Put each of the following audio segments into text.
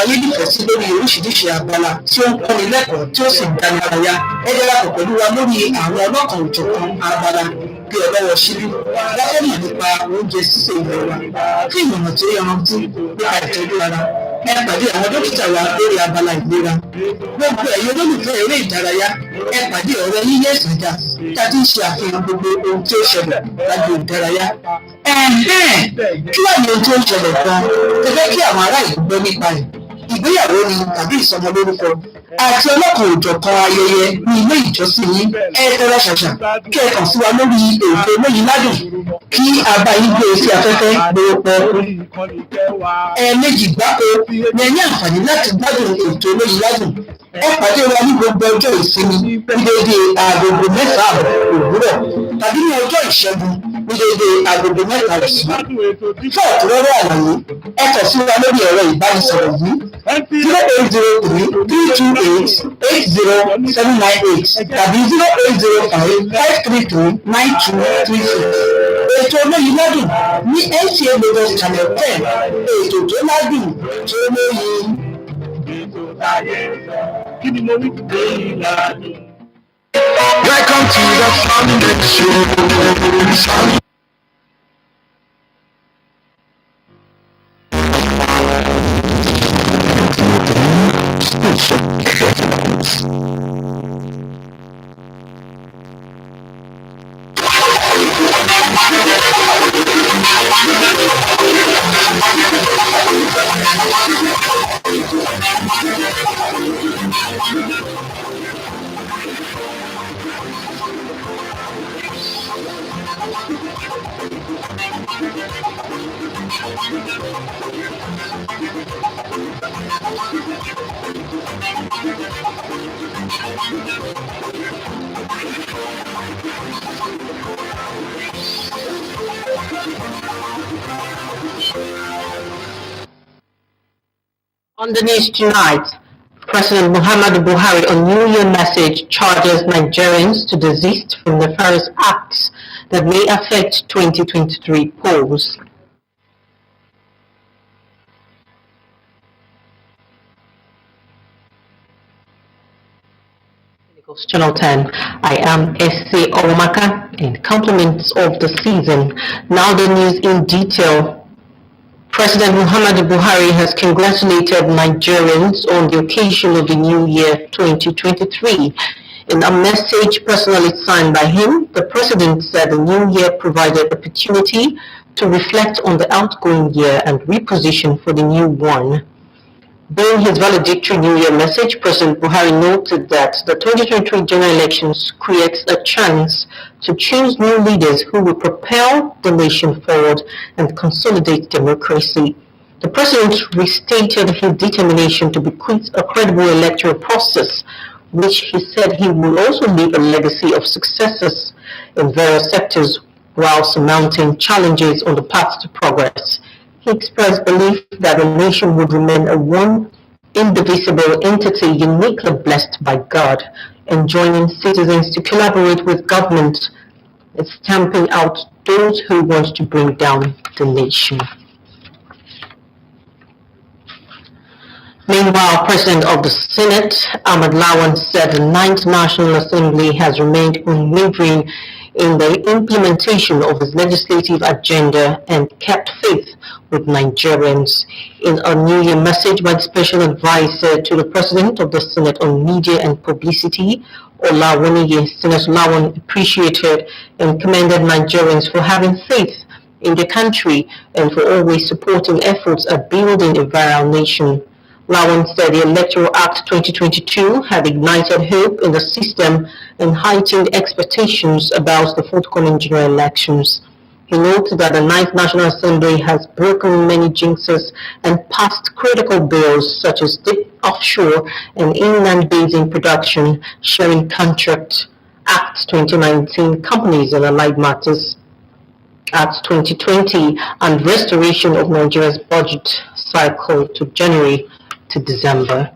yín nífẹ̀ẹ́ sí lórí oríṣiríṣi abala tí ó ń kọ́ni lẹ́kọ̀ọ́ tí ó sì ń dánilárayá. Ẹ darapọ̀ pẹ̀lú wa lórí àwọn ọlọ́kan òjọ̀kan abala bí ọlọ́wọ́ ṣíbí láfẹ́ mọ̀ nípa oúnjẹ sísè ilẹ̀ wa fún ìmọ̀ràn tí ó yanrantí nípa ìtọ́jú ara. Ẹ pàdé àwọn dókítà wa lórí abala ìlera. Gbogbo ẹ̀yin olólùfẹ́ eré ìdárayá, ẹ pàdé ọ̀rẹ́ yíyẹ ìsàjà tá a ti ń ṣe àfihàn gbogbo ohun tí ó ṣẹlẹ̀ lágbo ìdárayá. Kí wà ní ohun tí ó ń ṣẹlẹ̀ gan-an tó fẹ́ kí àwọn ará ìlú gbọ́ nípa ẹ̀? Ìgbéyàwó ni tàbí ìsọmọlórúkọ àti ọlọ́kan òjọ̀kan ayẹyẹ ní ilé ìjọsìn yín. Ẹ tẹ́lẹ̀ ṣàṣà kí ẹ kàn sí wa lórí ètò Olóyin Ládùn kí a bá yín gbé sí afẹ́fẹ́ lórúkọ. Ẹ̀ẹ̀mejì gbáko ni ẹ ní àǹfààní láti gbádùn ètò Olóyin Ládùn. Ẹ pàdé wa ní gbogbo ọjọ́ ìsinmi ní déédéé agogo 6 òwúrọ̀ tàbí ní ọjọ́ ìṣẹ́gun ní déédéé agogo 4 ọ̀sán. Fún ọ̀túnrọ́rọ́ àlàyé, ẹ kàn sí wa lórí ẹ̀rọ ìbánisọ̀rọ̀ yìí 0803-328-80798 tàbí 0805-532-9236. Ètò Olóyin Ládùn ní NTA Lagos Channel 10, ètò tó ládùn tó lóyin. Welcome to the Sunday Show. On the news tonight, President Muhammadu Buhari on New Year message charges Nigerians to desist from nefarious acts that may affect 2023 polls. Channel 10. I am S.C. Owamaka, in compliments of the season. Now the news in detail. President Muhammadu Buhari has congratulated Nigerians on the occasion of the New Year 2023. In a message personally signed by him, the president said the new year provided opportunity to reflect on the outgoing year and reposition for the new one. During his valedictory New Year message, President Buhari noted that the 2023 general elections creates a chance to choose new leaders who will propel the nation forward and consolidate democracy. The president restated his determination to bequeath a credible electoral process, which he said he will also leave a legacy of successes in various sectors while surmounting challenges on the path to progress. He expressed belief that the nation would remain a one indivisible entity uniquely blessed by God, enjoining citizens to collaborate with government in stamping out those who want to bring down the nation. Meanwhile, President of the Senate, Ahmed Lawan, said the 9th National Assembly has remained unwavering in the implementation of his legislative agenda and kept faith with Nigerians. In a New Year message by the Special Advisor to the President of the Senate on Media and Publicity, Olawuniyi, Senator Lawan appreciated and commended Nigerians for having faith in the country and for always supporting efforts at building a virile nation. Lawan said the Electoral Act 2022 had ignited hope in the system and heightened expectations about the forthcoming general elections. He noted that the 9th National Assembly has broken many jinxes and passed critical bills such as deep offshore and inland basin production, sharing contract, Act 2019, companies and allied matters, Act 2020, and restoration of Nigeria's budget cycle to January to December.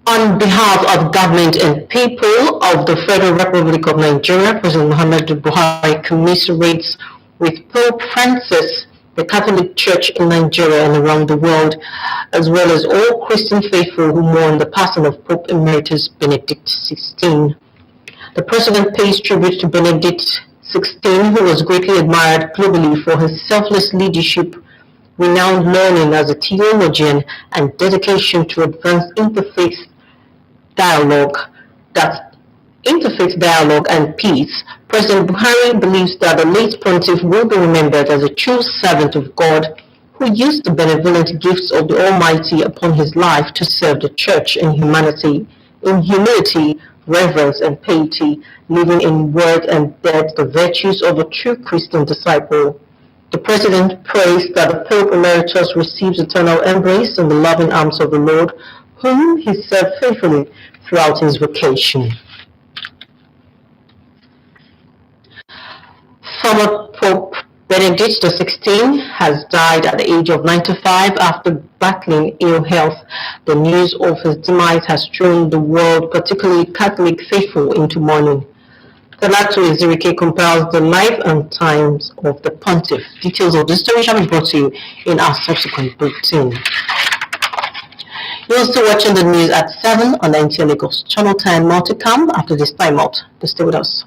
On behalf of government and people of the Federal Republic of Nigeria, President Muhammadu Buhari commiserates with Pope Francis the Catholic Church in Nigeria and around the world, as well as all Christian faithful who mourn the passing of Pope Emeritus Benedict XVI. The President pays tribute to Benedict XVI, who was greatly admired globally for his selfless leadership, renowned learning as a theologian, and dedication to advance interfaith dialogue and peace. President Buhari believes that the late pontiff will be remembered as a true servant of God who used the benevolent gifts of the Almighty upon his life to serve the Church in humility, reverence, and piety, living in word and deed the virtues of a true Christian disciple. The President prays that the Pope Emeritus receives eternal embrace in the loving arms of the Lord, whom he served faithfully throughout his vocation. Former Pope Benedict XVI has died at the age of 95 after battling ill health. The news of his demise has thrown the world, particularly Catholic faithful, into mourning. Talatu Ezirike compiles the life and times of the pontiff. Details of this story shall be brought to you in our subsequent bulletin. You're still watching the news at 7 on the NTA Lagos Channel 10. More to come after this time out. Stay with us.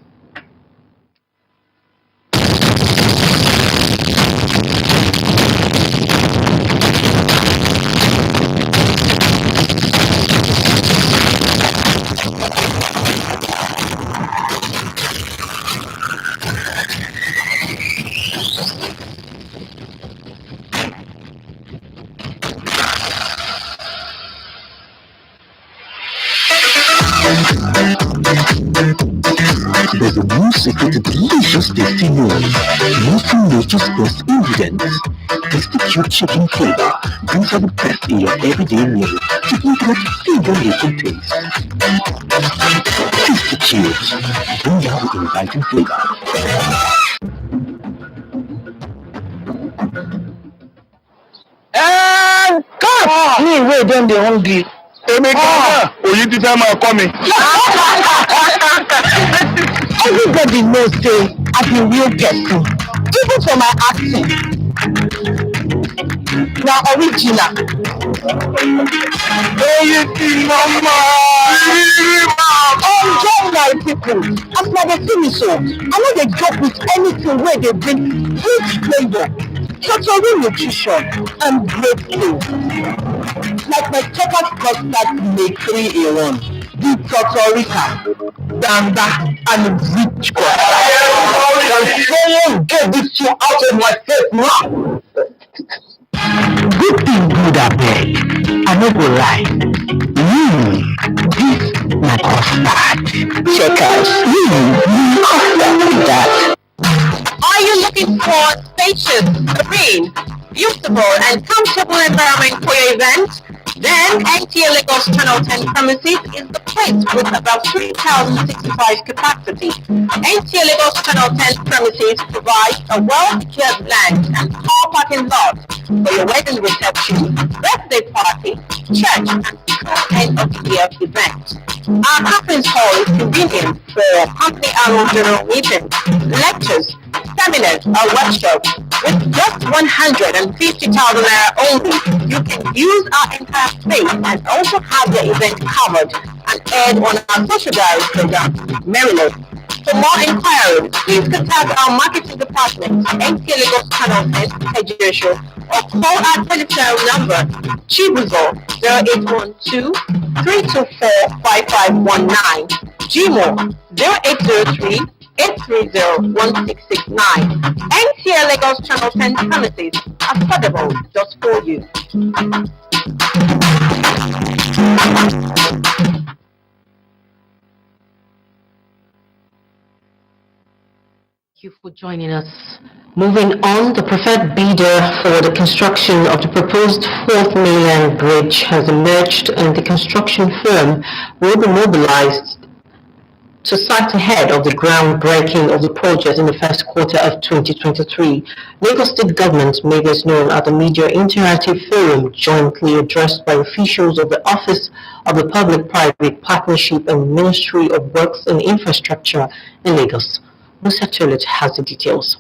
There's a new secret delicious tasty meal using nature's best ingredients. Tasty cute chicken flavor brings out the best in your everyday meal to eat that flavor-laden taste. Tasty Cubes bring out the inviting flavor. And cut! Me wey don dey hungry. Èmi kan òyìn ti fẹ́ máa kọ́ mi. Everybody knows say I be real person, even for my accent. Na original. Oyin ti mama. Enjoy my people. As na dey see me so, I no dey joke with anything wey dey bring rich flavor, totori nutrition, and great taste. Like my checkers custard make 3-in-1, the totorika, danda, and rich custard. Can someone get this two out of my face now? Good thing good abeg, I no go lie. This na custard. Checkers, custard like that. Are you looking for spacious, serene, usable, and comfortable environment for your event? Then NTA Lagos Channel 10 premises is the place with about 3,065 capacity. NTA Lagos Channel 10 premises provides a well-secured land and car parking lot for your wedding reception, birthday party, church, and end-of-the-year event. Our conference hall is convenient for company annual general meetings, lectures, seminars, or workshops. With just 150,000 naira only, you can use our entire space and also have your event covered and aired on our social diary program, Maryland. For more inquiries, please contact our marketing department at NTA Lagos Channel 10 Nigeria or call our telephone number Chibuzo 0812 324 5519, Gmo 0803 830-1669. NTA Lagos Channel 10 premises, affordable just for you. Thank you for joining us. Moving on, the preferred bidder for the construction of the proposed 4th mainland bridge has emerged, and the construction firm will be mobilized to site ahead of the groundbreaking of the project in the first quarter of 2023. Lagos State Government made this known at the Media Interactive Forum jointly addressed by officials of the Office of the Public-Private Partnership and Ministry of Works and Infrastructure in Lagos. Musa Toilet has the details.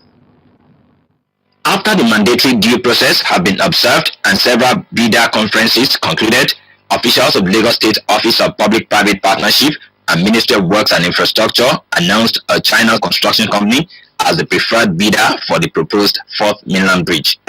After the mandatory due process have been observed and several bidder conferences concluded, officials of Lagos State Office of Public-Private Partnership and Ministry of Works and Infrastructure announced a China construction company as the preferred bidder for the proposed Fourth Mainland Bridge.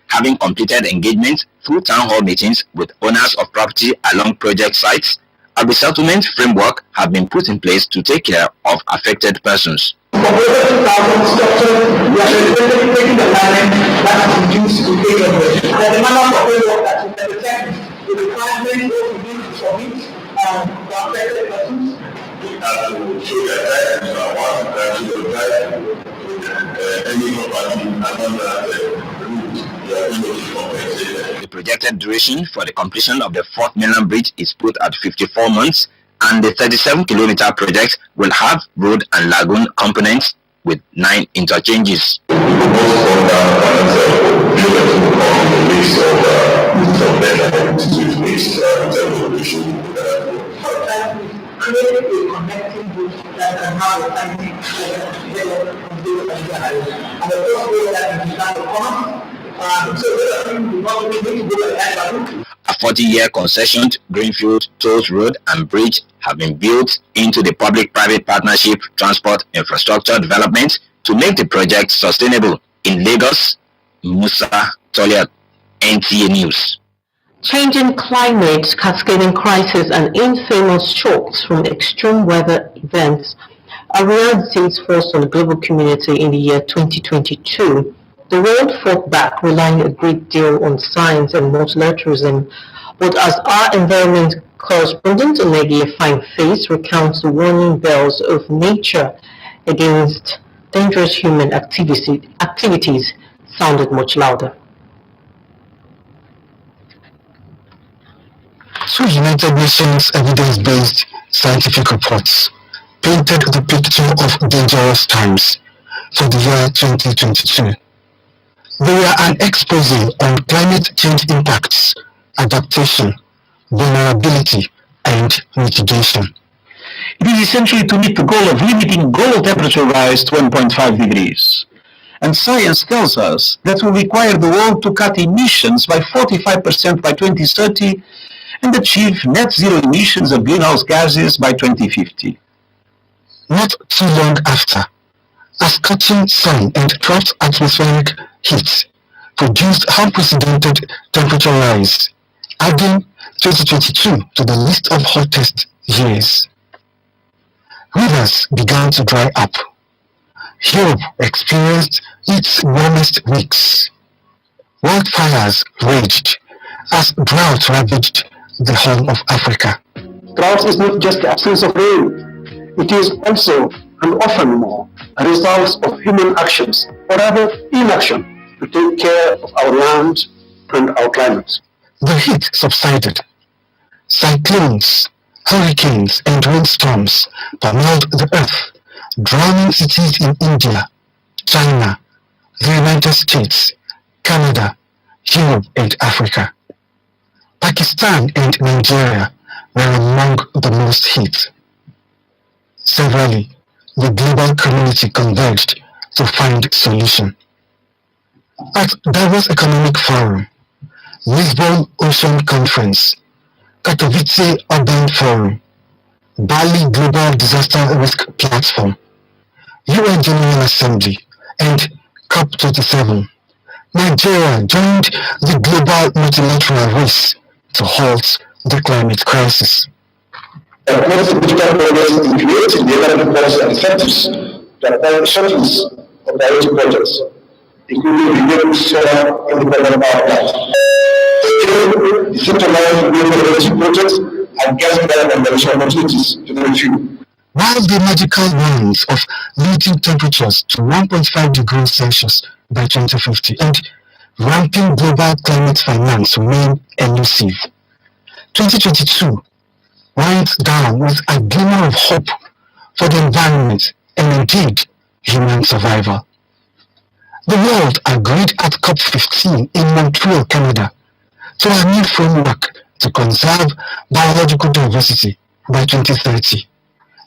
Having completed engagement through town hall meetings with owners of property along project sites, a resettlement framework has been put in place to take care of affected persons. For over 2,000 structures, we are taking the land that is reduced to take of it. And the manner of framework that will represent the requirement of the to submit to affected persons. We have to show that that is our one that show that any property under the route, we are going to be compensated. The projected duration for the completion of the Fourth Mainland Bridge is put at 54 months, and the 37-kilometer project will have road and lagoon components with 9 interchanges. Create a connecting bridge that can have a timing and the first way that we can come. A 40-year concessioned greenfield toll road and bridge have been built into the public-private partnership transport infrastructure development to make the project sustainable. In Lagos, Musa Toliat, NTA News. Changing climate, cascading crisis, and infamous shocks from extreme weather events are realities forced on the global community in the year 2022. The world fought back, relying a great deal on science and multilateralism, but as our environment correspondent Onegi Fine Face recounts the warning bells of nature against dangerous human activities sounded much louder. Two United Nations evidence-based scientific reports painted the picture of dangerous times for the year 2022. They were an expose on climate change impacts, adaptation, vulnerability, and mitigation. It is essential to meet the goal of limiting global temperature rise to 1.5 degrees. And science tells us that will require the world to cut emissions by 45% by 2030 and achieve net zero emissions of greenhouse gases by 2050. Not too long after, a scorching sun and drought atmospheric heat produced unprecedented temperature rise, adding 2022 to the list of hottest years. Rivers began to dry up. Europe experienced its warmest weeks. Wildfires raged as drought ravaged the Horn of Africa. Drought is not just the absence of rain. It is also, and often more, a result of human actions, or rather inaction, to take care of our land and our climate. The heat subsided. Cyclones, hurricanes, and rainstorms pummeled the earth, drowning cities in India, China, the United States, Canada, Europe, and Africa. Pakistan and Nigeria were among the most hit. Severally, the global community converged to find solution. At Davos Economic Forum, Lisbon Ocean Conference, Katowice Urban Forum, Bali Global Disaster Risk Platform, UN General Assembly, and COP27, Nigeria joined the global multilateral race to halt the climate crisis. And most significant progress in creating the economic policy and incentives to acquire resources of priority projects, including renewable solar independent power plants. Scale decentralized renewable energy projects and gas power conversion opportunities to the few. While the magical winds of limiting temperatures to 1.5 degrees Celsius by 2050 and ramping global climate finance remain elusive, 2022 winds down with a glimmer of hope for the environment and indeed human survival. The world agreed at COP15 in Montreal, Canada, to a new framework to conserve biological diversity by 2030.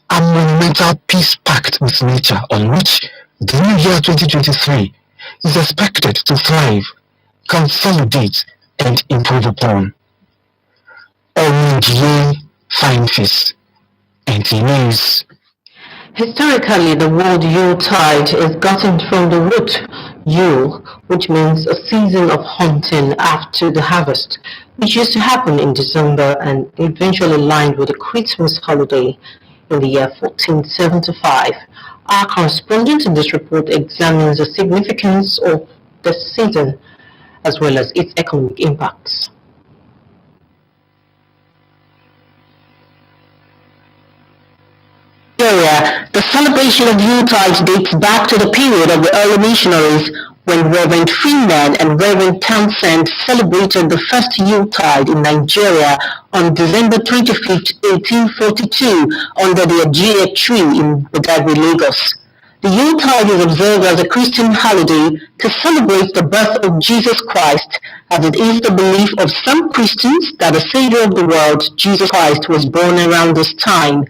A monumental peace pact with nature on which the new year 2023 is expected to thrive, consolidate, and improve upon. Omunjie Fine Face, NT News. Historically, the word Yuletide is gotten from the root Yule, which means a season of hunting after the harvest, which used to happen in December and eventually lined with the Christmas holiday in the year 1475. Our correspondent in this report examines the significance of the season as well as its economic impacts. The celebration of Yuletide dates back to the period of the early missionaries when Reverend Freeman and Reverend Townsend celebrated the first Yuletide in Nigeria on December 25, 1842 under the Ajia tree in Badagry, Lagos. The Yuletide is observed as a Christian holiday to celebrate the birth of Jesus Christ, as it is the belief of some Christians that the Savior of the world, Jesus Christ, was born around this time.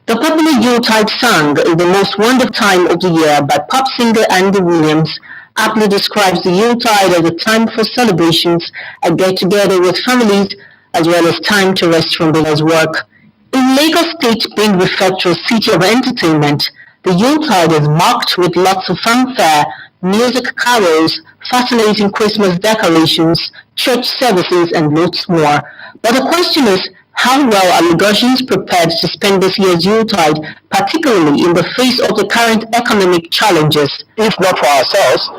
The popular Yuletide song is the most wonderful time of the year by pop singer Andy Williams aptly describes the Yuletide as a time for celebrations, a get-together with families, as well as time to rest from the day's work. In Lagos State, being referred to as City of Entertainment, the Yuletide is marked with lots of fanfare, music, carols, fascinating Christmas decorations, church services, and lots more. But the question is, how well are Lagosians prepared to spend this year's Yuletide, particularly in the face of the current economic challenges? If not for ourselves,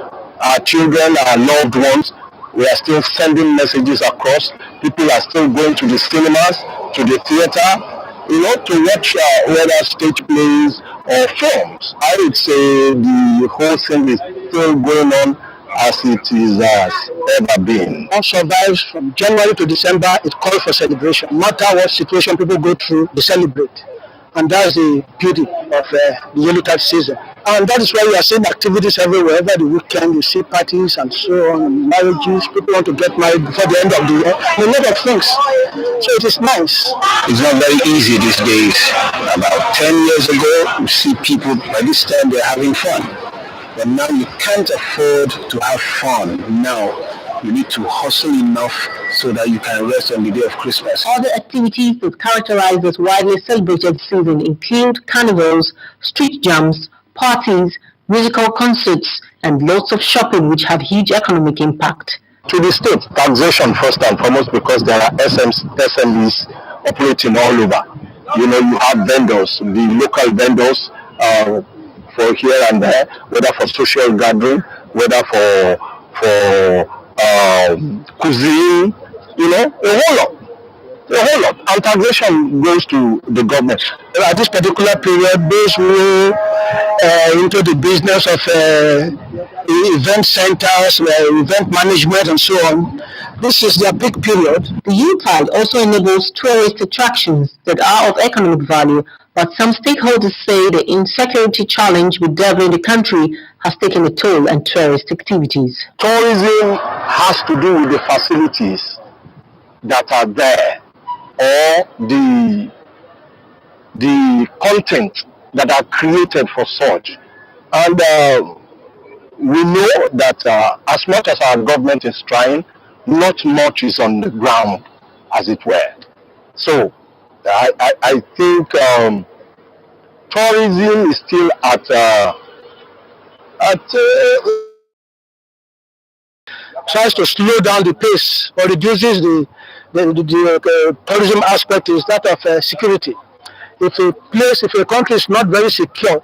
our children, our loved ones, we are still sending messages across. People are still going to the cinemas, to the theater, to watch whether stage plays or films. I would say the whole thing is still going on as it is has ever been. All survives from January to December. It calls for celebration. No matter what situation people go through, they celebrate. And that's the beauty of the Yuletide season. And that is why we are seeing activities everywhere. Over the weekend, you see parties and so on, marriages. People want to get married before the end of the year. A lot of things. So it is nice. It's not very easy these days. About 10 years ago, you see people, by this time they're having fun. But now you can't afford to have fun. Now you need to hustle enough so that you can rest on the day of Christmas. Other activities that characterize this widely celebrated season include carnivals, street jams, parties, musical concerts, and lots of shopping, which have huge economic impact. To the state, taxation first and foremost, because there are SMEs operating all over. You have vendors, the local vendors, for here and there, whether for social gathering, whether for cuisine, a whole lot. And taxation goes to the government. At this particular period, those who into the business of event centers, event management, and so on, this is their peak period. The Yuletide also enables tourist attractions that are of economic value, but some stakeholders say the insecurity challenge with devouring the country has taken a toll on tourist activities. Tourism has to do with the facilities that are there, or the content that are created for such. And we know that as much as our government is trying, not much is on the ground, as it were. So I think tourism is still tries to slow down the pace or reduces the tourism aspect is that of security. If a country is not very secured,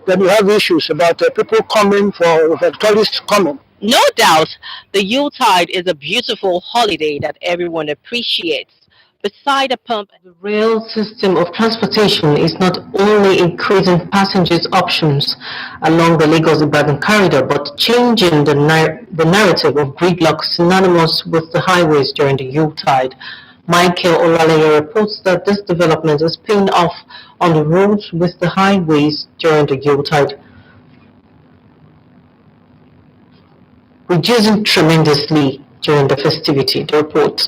then you have issues about people coming for tourists coming. No doubt, the Yuletide is a beautiful holiday that everyone appreciates. Beside a pump, the rail system of transportation is not only increasing passengers' options along the Lagos-Ibadan corridor, but changing the narrative of gridlock synonymous with the highways during the Yuletide. Michael Olaleye reports that this development is paying off on the roads with the highways during the Yuletide. reducing tremendously during the festivity. The report.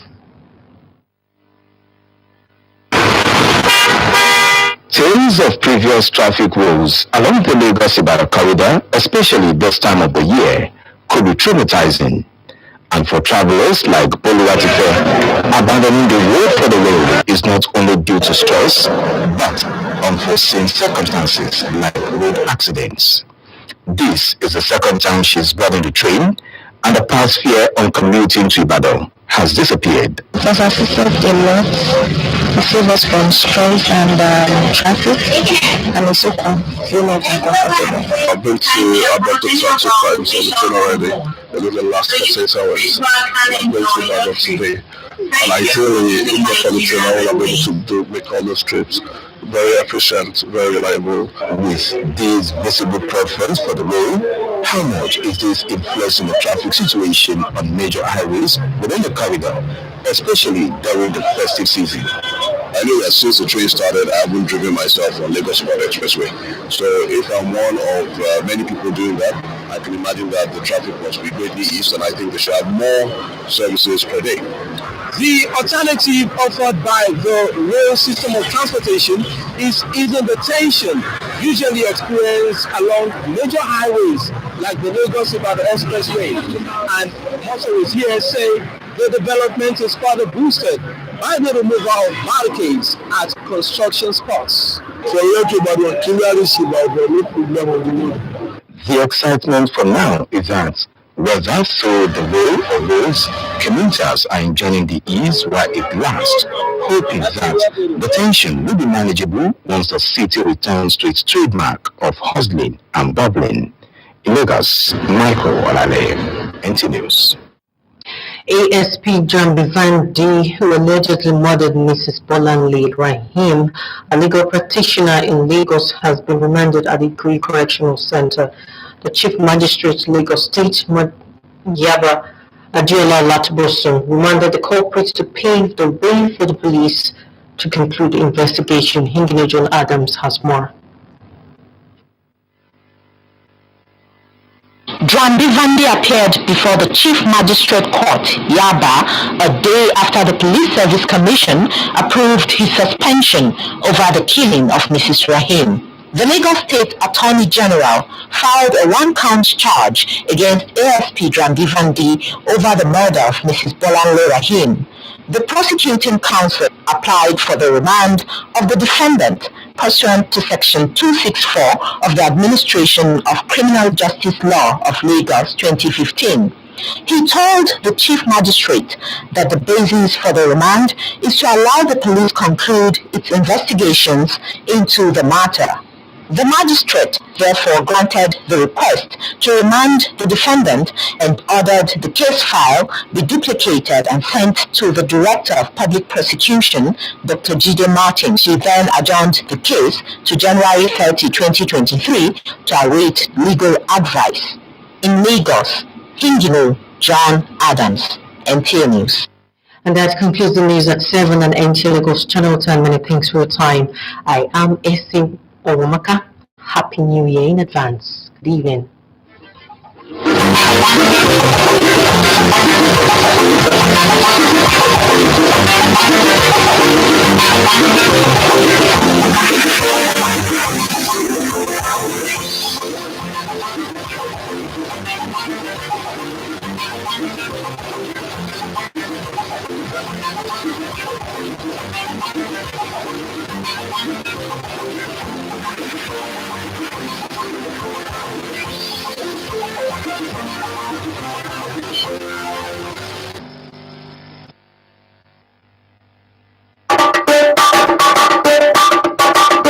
Tales of previous traffic woes along the Lagos-Ibadan corridor, especially this time of the year, could be traumatizing. And for travelers like Boluwatife, abandoning the road for the road is not only due to stress, but unforeseen circumstances like road accidents. This is the second time she's boarding the train, and the past fear on commuting to Ibadan has disappeared. It has assisted a lot. It saves us from stress and traffic, and also feel more comfortable. I've been to Ibadan 2 times on the train already within the last 6 hours. I'm going to Ibadan today. And ideally, if not on the train, I will be able to make all those trips. Very efficient, very reliable. With this visible preference for the road, how much is this influencing the traffic situation on major highways within the corridor, especially during the festive season? I know that since the train started, I haven't driven myself on Lagos-Ibadan Expressway. So if I'm one of many people doing that, I can imagine that the traffic must be greatly eased, and I think they should have more services per day. The alternative offered by the rail system of transportation is easing the tension usually experienced along major highways like the Lagos-Ibadan Expressway. And motorists here say the development is further boosted by the removal of barricades at construction spots. The excitement for now is that whether through the road or roads, commuters are enjoying the ease while it lasts, hoping that the tension will be manageable once the city returns to its trademark of hustling and bubbling. In Lagos, Michael Olale, NT News. ASP Jambivan D, who allegedly murdered Mrs. Bolanle Rahim, a legal practitioner in Lagos, has been remanded at the Ikoyi Correctional Center. The Chief Magistrate, Lagos State, Yaba Adiola Latibosun, remanded the culprits to pave the way for the police to conclude the investigation. Hingine John Adams has more. Dwambivandi appeared before the Chief Magistrate Court, Yaba, a day after the Police Service Commission approved his suspension over the killing of Mrs. Rahim. The Lagos State Attorney General filed a one-count charge against ASP Dwambivandi over the murder of Mrs. Bolanle Rahim. The prosecuting counsel applied for the remand of the defendant pursuant to Section 264 of the Administration of Criminal Justice Law of Lagos 2015. He told the Chief Magistrate that the basis for the remand is to allow the police conclude its investigations into the matter. The magistrate therefore granted the request to remand the defendant and ordered the case file be duplicated and sent to the Director of Public Prosecution, Dr. Jide Martin. She then adjourned the case to January 30, 2023 to await legal advice. In Lagos, Hingine John Adams, NTA News. And that concludes the news at 7 on NTA Lagos Channel 10. Many thanks for your time. I am Ese Owomaka. Happy New Year in advance. Good evening.